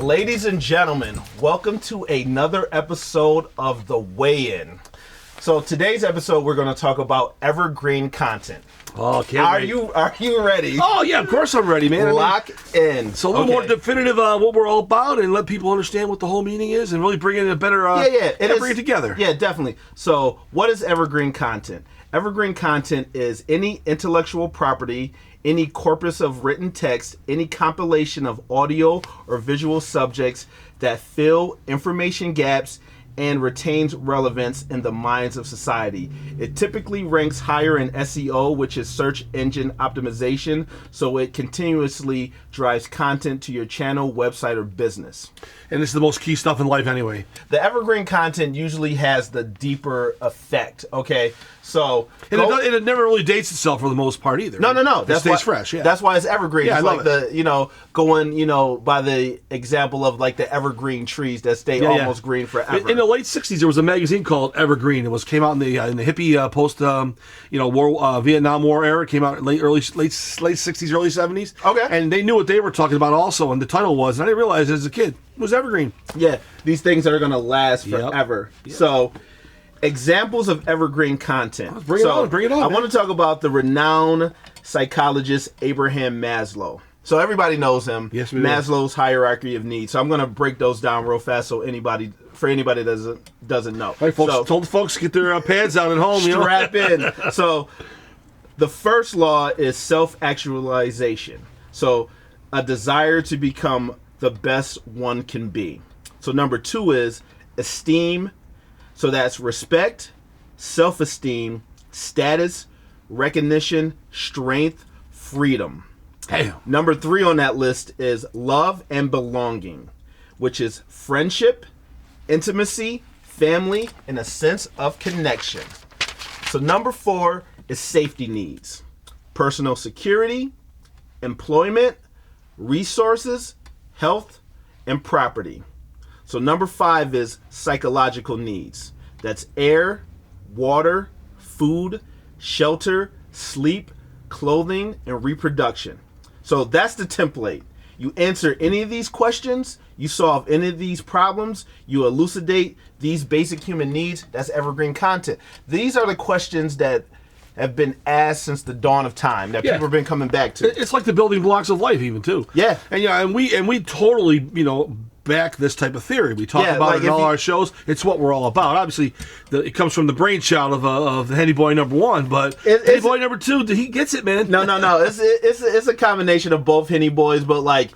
Ladies and gentlemen, welcome to another episode of The Weigh-In. So today's episode, we're going to talk about evergreen content. Oh, can't wait. Are you ready? Oh, yeah, of course I'm ready, man. Lock in. So a little more definitive what we're all about and let people understand what the whole meaning is and really bring in a better... bring it together. Yeah, definitely. So what is evergreen content? Evergreen content is any intellectual property, any corpus of written text, any compilation of audio or visual subjects that fill information gaps and retains relevance in the minds of society. It typically ranks higher in SEO, which is search engine optimization, so it continuously drives content to your channel, website, or business. And it's the most key stuff in life anyway. The evergreen content usually has the deeper effect, okay? So it never really dates itself for the most part either. No. It stays fresh, yeah. That's why it's evergreen. Yeah, it's I love it. Going, by the example of like the evergreen trees that stay almost green forever. In the late 60s, there was a magazine called Evergreen. It came out in the hippie post war Vietnam War era. It came out in late 60s, early 70s. Okay. And they knew what they were talking about also, and the title was, and I didn't realize as a kid, it was evergreen. Yeah, these things are going to last forever. Yep. So, examples of evergreen content. Bring it on. I want to talk about the renowned psychologist Abraham Maslow. So everybody knows him. Yes, we do. Maslow's hierarchy of needs. So I'm going to break those down real fast so anybody that doesn't know. All right, folks. So, told the folks to get their pads out at home. Strap in. So the first law is self-actualization. So a desire to become the best one can be. So number 2 is esteem. So that's respect, self-esteem, status, recognition, strength, freedom. Damn. Number 3 on that list is love and belonging, which is friendship, intimacy, family, and a sense of connection. So number 4 is safety needs, personal security, employment, resources, health, and property. So number 5 is psychological needs. That's air, water, food, shelter, sleep, clothing, and reproduction. So that's the template. You answer any of these questions, you solve any of these problems, you elucidate these basic human needs, that's evergreen content. These are the questions that have been asked since the dawn of time that people have been coming back to. It's like the building blocks of life even too. Yeah. And we totally, back this type of theory. We talk about it in all our shows. It's what we're all about. Obviously, it comes from the brainchild of the Henny Boy number 1, but Henny Boy number 2, he gets it, man. No. It's a combination of both Henny Boys, but like,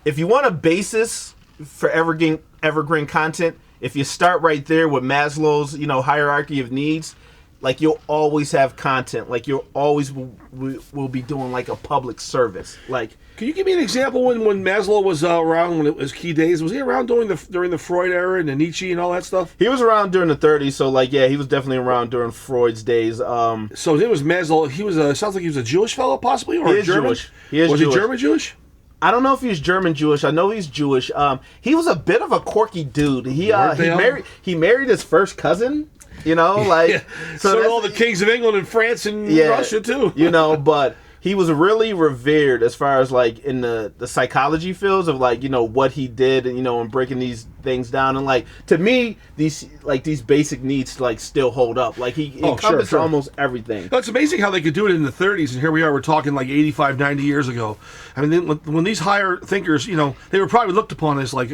if you want a basis for evergreen content, if you start right there with Maslow's, hierarchy of needs, like you'll always have content. Like you'll always will be doing like a public service. Like, can you give me an example when Maslow was around when it was key days? Was he around during the Freud era and the Nietzsche and all that stuff? He was around during the 30s, so he was definitely around during Freud's days. So it was Maslow. He was sounds like he was a Jewish fellow, possibly, or he is German. Jewish. He is was Jewish. he German Jewish? I don't know if he's German Jewish. I know he's Jewish. He was a bit of a quirky dude. He married his first cousin. So did all the kings of England and France and Russia too. But he was really revered as far as like in the psychology fields of like what he did and breaking these things down, and like to me these basic needs like still hold up. Like he encompassed almost everything. It's amazing how they could do it in the 30s, and here we are, we're talking like 85, 90 years ago. I mean, when these higher thinkers, they were probably looked upon as like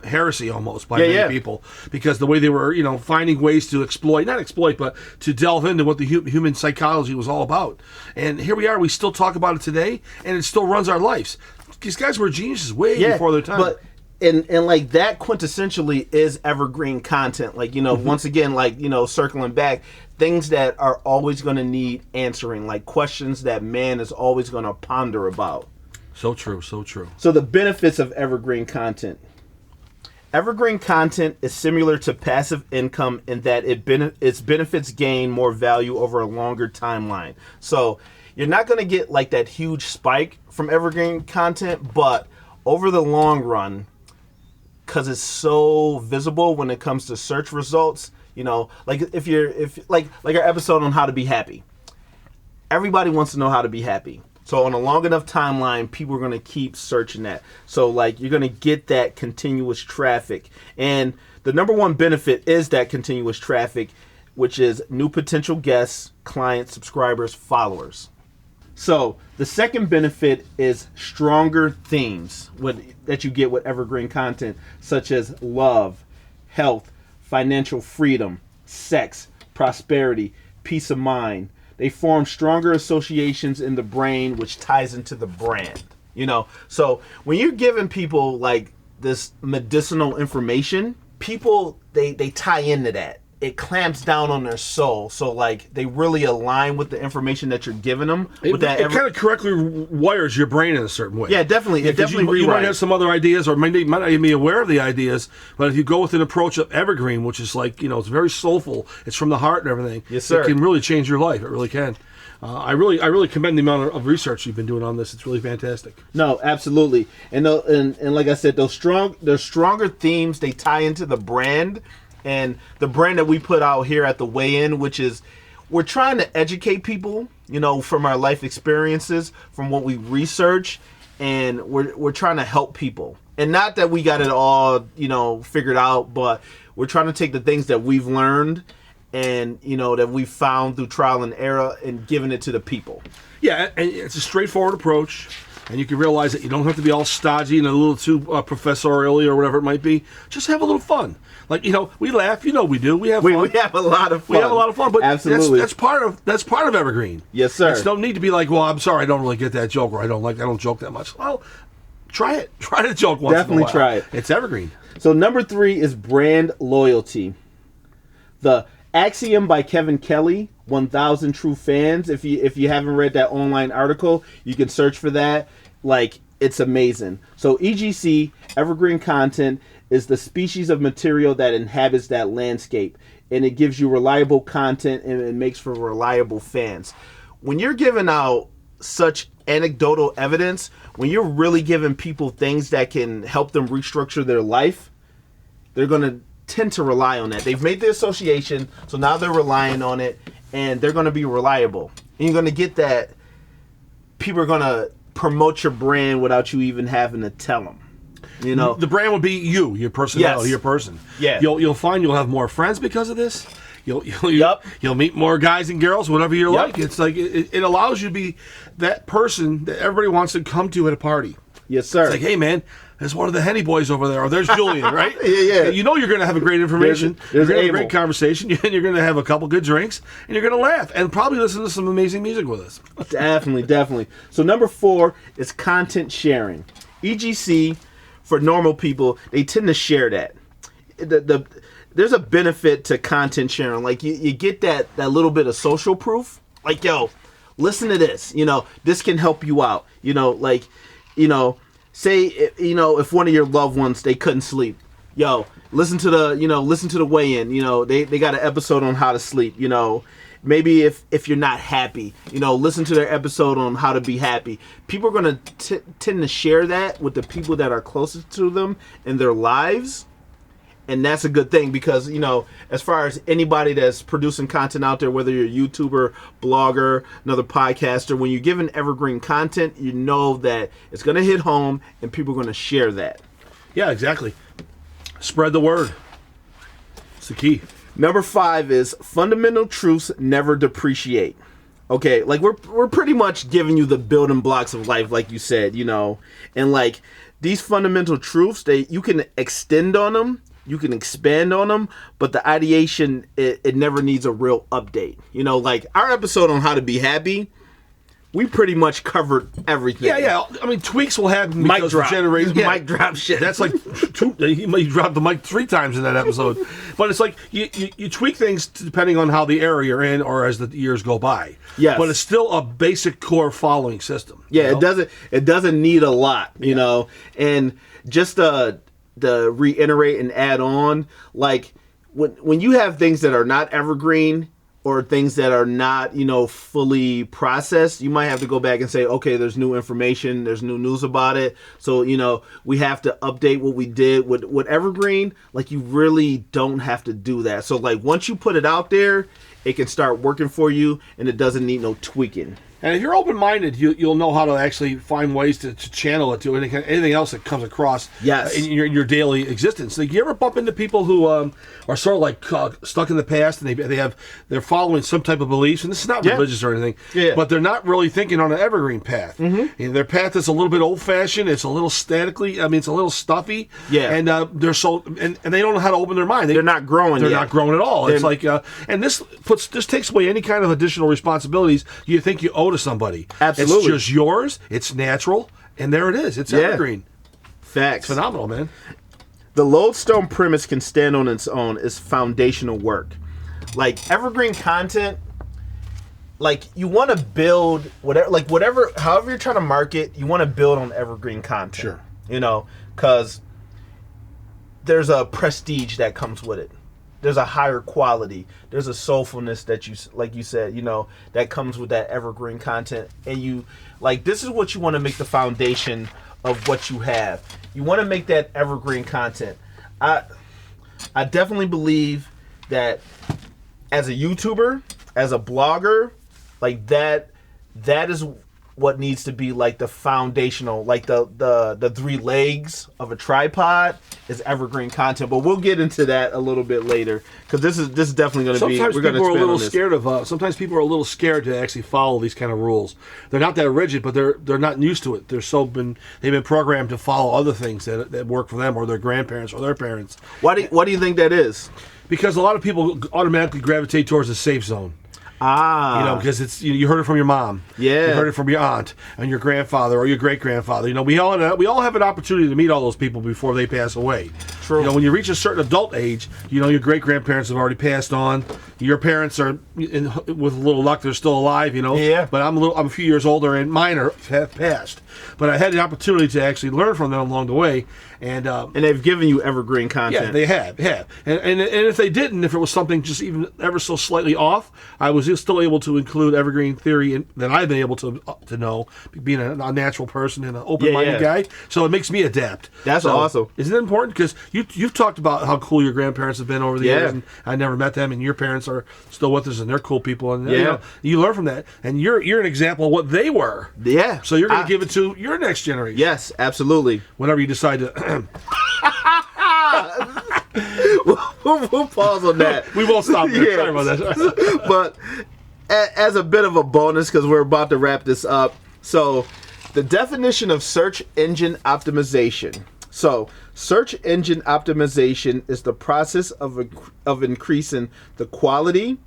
heresy almost by many people, because the way they were finding ways to not exploit, but to delve into what the human psychology was all about. And here we are, we still talk about it today, and it still runs our lives. These guys were geniuses way before their time. But and like that quintessentially is evergreen content. Like, once again, like, circling back, things that are always going to need answering, like questions that man is always going to ponder about. So true, so true. So the benefits of evergreen content. Evergreen content is similar to passive income in that its benefits gain more value over a longer timeline. So you're not going to get like that huge spike from evergreen content, but over the long run, because it's so visible when it comes to search results, like if our episode on how to be happy, everybody wants to know how to be happy. So on a long enough timeline, people are going to keep searching that. So like you're going to get that continuous traffic. And the number one benefit is that continuous traffic, which is new potential guests, clients, subscribers, followers. So the second benefit is stronger themes that you get with evergreen content, such as love, health, financial freedom, sex, prosperity, peace of mind. They form stronger associations in the brain, which ties into the brand. So when you're giving people like this medicinal information, people they tie into that. It clamps down on their soul, so like they really align with the information that you're giving them. It kind of correctly wires your brain in a certain way. Yeah, definitely. You might have some other ideas, or might not even be aware of the ideas. But if you go with an approach of evergreen, which is like it's very soulful, it's from the heart and everything. Yes, sir. It can really change your life. It really can. I really commend the amount of research you've been doing on this. It's really fantastic. No, absolutely. And like I said, those stronger themes, they tie into the brand. And the brand that we put out here at the weigh-in, which is we're trying to educate people, from our life experiences, from what we research, and we're trying to help people. And not that we got it all, figured out, but we're trying to take the things that we've learned and, that we've found through trial and error and giving it to the people. Yeah, and it's a straightforward approach. And you can realize that you don't have to be all stodgy and a little too professorially or whatever it might be. Just have a little fun. Like, we laugh. We do. We have fun. We have a lot of fun. We have a lot of fun. But absolutely. That's part of evergreen. Yes, sir. It's don't need to be like, well, I'm sorry, I don't really get that joke, or I don't joke that much. Well, try it. Try to joke once Definitely in a while. try it. It's evergreen. So number 3 is brand loyalty. The Axiom by Kevin Kelly, 1,000 True Fans. If you haven't read that online article, you can search for that. Like, it's amazing. So EGC, evergreen content, is the species of material that inhabits that landscape. And it gives you reliable content and it makes for reliable fans. When you're giving out such anecdotal evidence, when you're really giving people things that can help them restructure their life, they're going to tend to rely on that. They've made the association, so now they're relying on it, and they're going to be reliable. And you're going to get that people are going to promote your brand without you even having to tell them. The brand will be your personality, yes. Your person. Yeah. You'll find you'll have more friends because of this. Yep. You'll meet more guys and girls, whatever you're Yep. like. It's like it allows you to be that person that everybody wants to come to at a party. Yes, sir. It's like, hey, man, there's one of the Henny boys over there, or there's Julian, right? Yeah. You're going to have a great information. There's you're going to have a Abel. great conversation, and you're going to have a couple good drinks, and you're going to laugh, and probably listen to some amazing music with us. Definitely. So number 4 is content sharing. EGC, for normal people, they tend to share that. There's a benefit to content sharing. Like you get that little bit of social proof. Like, yo, listen to this. This can help you out. Say, if one of your loved ones, they couldn't sleep. Yo, listen to the weigh-in. They got an episode on how to sleep. Maybe if you're not happy, listen to their episode on how to be happy. People are going to tend to share that with the people that are closest to them in their lives. And that's a good thing because, as far as anybody that's producing content out there, whether you're a YouTuber, blogger, another podcaster, when you're giving evergreen content, you know that it's going to hit home and people are going to share that. Yeah, exactly. Spread the word. It's the key. Number 5 is fundamental truths never depreciate. Okay, like we're pretty much giving you the building blocks of life, like you said, and like these fundamental truths, you can extend on them, you can expand on them, but the ideation, it never needs a real update. Like our episode on how to be happy, we pretty much covered everything. Yeah. I mean, tweaks will happen Mic because drop. Mic drop shit. That's like he dropped the mic 3 times in that episode. But it's like you tweak things depending on how the era you're in or as the years go by. Yes. But it's still a basic core following system. Yeah, it doesn't need a lot, And just to reiterate and add on, like when you have things that are not evergreen or things that are not, fully processed, you might have to go back and say, okay, there's new information, there's new news about it. So, we have to update what we did with evergreen. Like, you really don't have to do that. So, like, once you put it out there, it can start working for you and it doesn't need no tweaking. And if you're open-minded, you'll know how to actually find ways to channel it to anything else that comes across in your daily existence. Like, you ever bump into people who are sort of like stuck in the past, and they're following some type of beliefs, and this is not religious or anything, but they're not really thinking on an evergreen path. Their path is a little bit old-fashioned. It's a little it's a little stuffy. And they're and they don't know how to open their mind. They're not growing. They're not growing at all. It's like, and this takes away any kind of additional responsibilities you think you owe to somebody. Absolutely. It's just yours. It's natural, and there it is. It's evergreen. Facts. It's phenomenal, man. The lodestone premise can stand on its own is foundational work. Like, evergreen content, like, you want to build however you're trying to market, you want to build on evergreen content. Sure. You know, because there's a prestige that comes with it. There's a higher quality. There's a soulfulness that like you said, you know, that comes with that evergreen content. And this is what you want to make the foundation of what you have. You want to make that evergreen content. I definitely believe that as a YouTuber, as a blogger, like that is what needs to be like the foundational, like the three legs of a tripod is evergreen content. But we'll get into that a little bit later, because this is definitely going to be. Sometimes people are a little scared of. Sometimes people are a little scared to actually follow these kind of rules. They're not that rigid, but they're not used to it. They've been programmed to follow other things that work for them or their grandparents or their parents. Why do you think that is? Because a lot of people automatically gravitate towards the safe zone. Because it's you heard it from your mom, you heard it from your aunt and your grandfather or your great grandfather. We all have an opportunity to meet all those people before they pass away. True. When you reach a certain adult age, your great grandparents have already passed on. Your parents are, with a little luck, they're still alive. Yeah. But I'm a few years older, and mine have passed. But I had the opportunity to actually learn from them along the way, and they've given you evergreen content. Yeah, they have. And if they didn't, if it was something just even ever so slightly off, I was still able to include evergreen theory that I've been able to know, being a natural person and an open-minded guy. So it makes me adapt. That's awesome. Isn't it important? Because you've talked about how cool your grandparents have been over the years, and I never met them, and your parents are still with us, and they're cool people, and you learn from that, and you're an example of what they were. Yeah. So you're going to give it to your next generation. Yes, absolutely. Whenever you decide to. We'll pause on that. We won't stop there. Sorry about that. But as a bit of a bonus, because we're about to wrap this up, so the definition of search engine optimization. So search engine optimization is the process of increasing the quality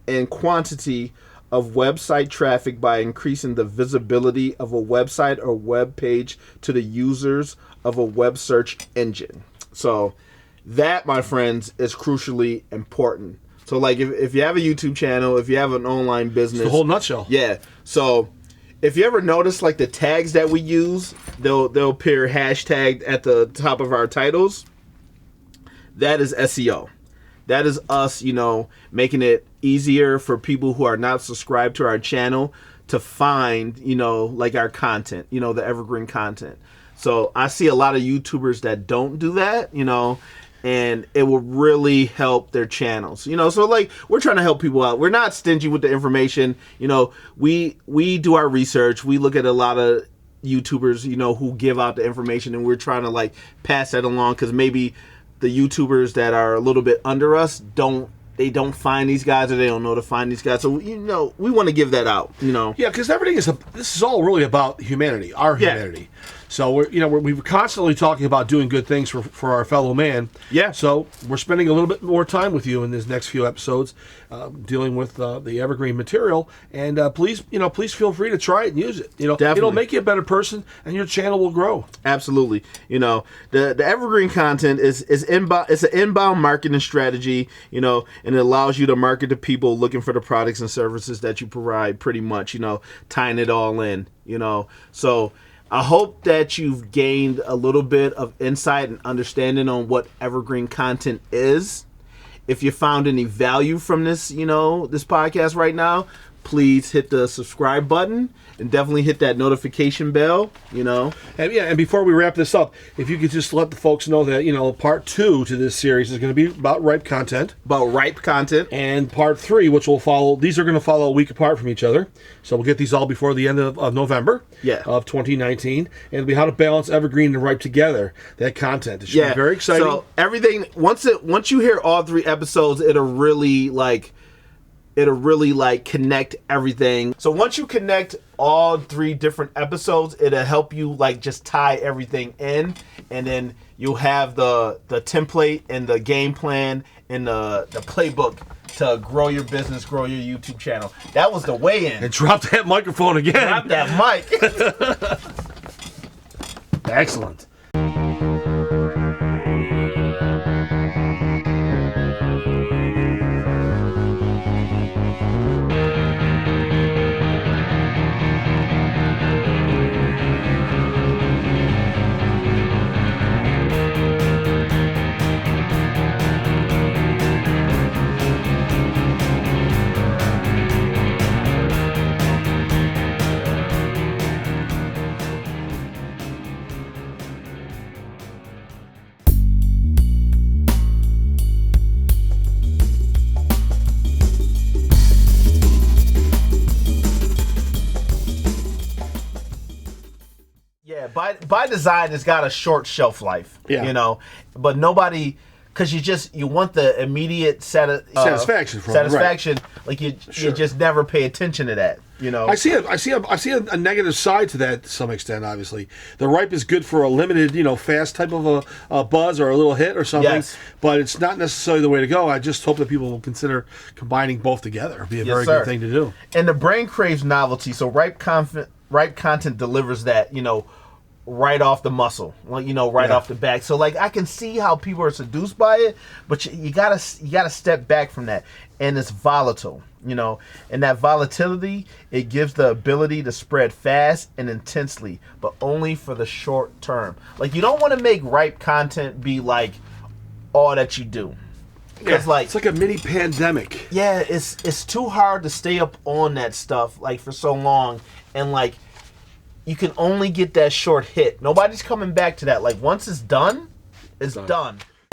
and quantity of website traffic by increasing the visibility of a website or web page to the users of a web search engine. So that, my friends, is crucially important. So, like, if you have a YouTube channel, if you have an online business, it's the whole nutshell. Yeah. So if you ever notice, like, the tags that we use, they'll appear hashtagged at the top of our titles. That is SEO. That is us, making it easier for people who are not subscribed to our channel to find, like, our content, the evergreen content. So I see a lot of YouTubers that don't do that, and it will really help their channels. So, like, we're trying to help people out. We're not stingy with the information. We do our research. We look at a lot of YouTubers, who give out the information, and we're trying to, like, pass that along, because maybe the YouTubers that are a little bit under us don't find these guys, or they don't know to find these guys. So, we want to give that out, Yeah, because this is all really about humanity, our humanity. So we're constantly talking about doing good things for our fellow man. Yeah. So we're spending a little bit more time with you in these next few episodes, dealing with the evergreen material. And please feel free to try it and use it. Definitely. It'll make you a better person, and your channel will grow. Absolutely. The evergreen content is inbound. It's an inbound marketing strategy. And it allows you to market to people looking for the products and services that you provide. Pretty much, tying it all in. So I hope that you've gained a little bit of insight and understanding on what evergreen content is. If you found any value from this, this podcast right now, please hit the subscribe button and definitely hit that notification bell, And before we wrap this up, if you could just let the folks know that, part 2 to this series is going to be about ripe content. And part 3, which will follow, these are going to follow a week apart from each other. So we'll get these all before the end of November of 2019. And it'll be how to balance evergreen and ripe together, that content. It should be very exciting. So everything, once you hear all 3 episodes, it'll really connect everything. So once you connect all 3 different episodes, it'll help you just tie everything in, and then you'll have the template and the game plan and the playbook to grow your business, grow your YouTube channel. That was the way in. And drop that microphone again. Drop that mic. Excellent. By design, it's got a short shelf life, but nobody, because you want the immediate satisfaction from satisfaction. Right. You just never pay attention to that. I see a negative side to that to some extent. Obviously, the ripe is good for a limited, fast type of a buzz or a little hit or something. Yes. But it's not necessarily the way to go. I just hope that people will consider combining both together. It'd be a very good thing to do. And the brain craves novelty, so ripe content delivers that. Right off the muscle, off the back. So I can see how people are seduced by it, but you gotta step back from that. And it's volatile, and that volatility, it gives the ability to spread fast and intensely, but only for the short term. You don't want to make ripe content be all that you do. Because it's like a mini pandemic. Yeah, it's too hard to stay up on that stuff for so long, and you can only get that short hit. Nobody's coming back to that. Once it's done, it's done.